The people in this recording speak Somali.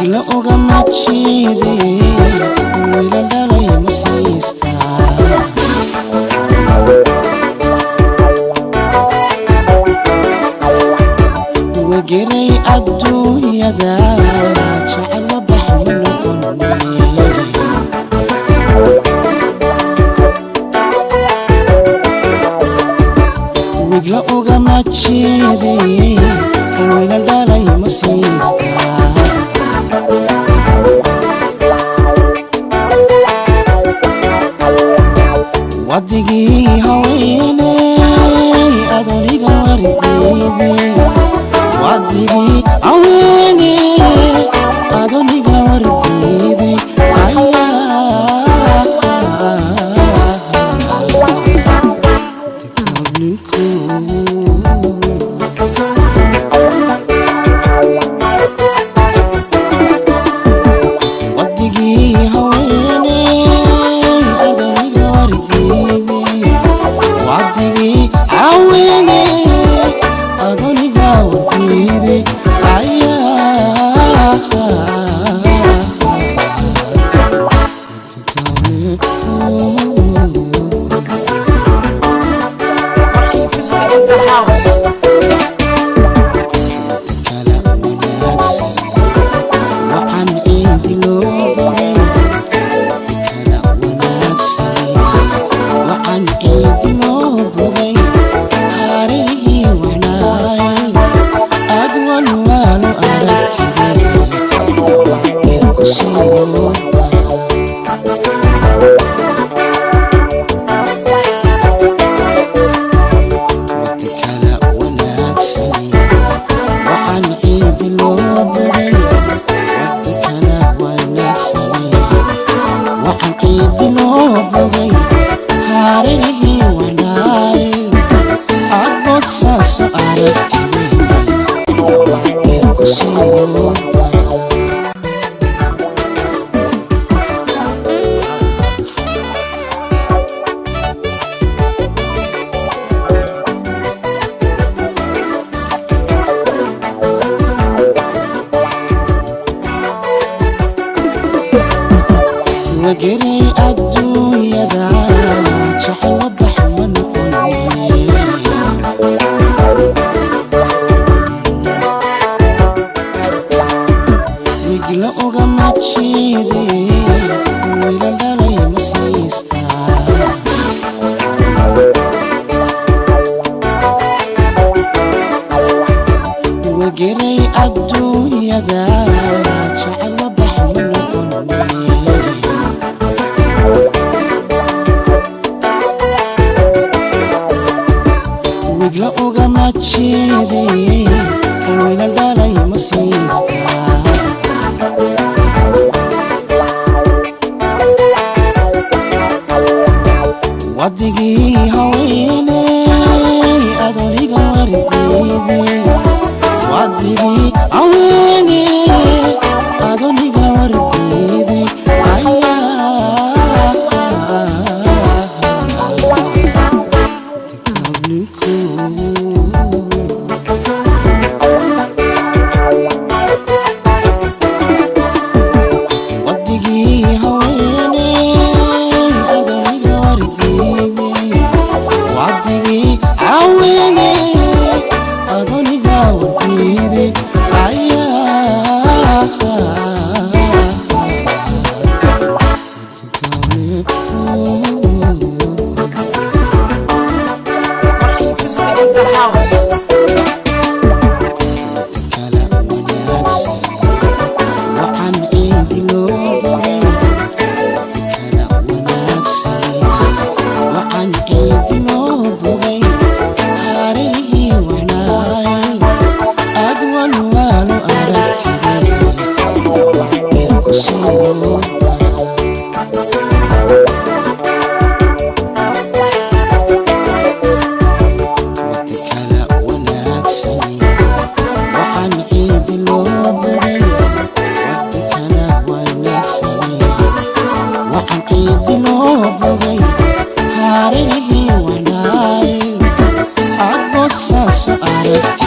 wigla oga machide wila dhalay masaysta wageray adduunyada jacayl wabax ma noqoni wigla oga machide wila dhalay masaysta wadigi hawene adoniga waridide wadigi hawene adoniga waridide aya tekaniku wadigi hawene adoniga waridide wadigi hawene adoniga waridide aya Farhi Fiska in the house. kala wanaagsan waxaan ciidi loo bogay kala wanaagsan waxaan ciidi loo bogay haarihii wanaay aad walwaalo aragtidee geerku soo bara wati kala wanaagsan waxaan ciidi loo bogay wati kala wanaagsan waxaan ciidi loo bogay haarihii wanaay aad boosaaso aragtidee geerku soo bara wageray adduunyada jacayl wabax ma noqoni wigla oga machide wila dhalay masaysta wageray adduunyada jacayl wabax ma noqoni wigla oga machide wila dhalay masaysta wadigi hawene adoniga waridide wadigi hawene adoniga waridide aya tekaniku wadigi hawene adoniga waridide wadigi hawene adoniga waridide aya Farhi Fiska in the house. kala wanaagsan waxaan ciidi loo bogay kala wanaagsan waxaan ciidi loo bogay haarihii wanaay aad walwaalo aragtidee geerku soo bara wati kala wanaagsan waxaan ciidi loo bogay wati kala wanaagsan waxaan ciidi loo bogay haarihii wanaay aad boosaaso aragtidee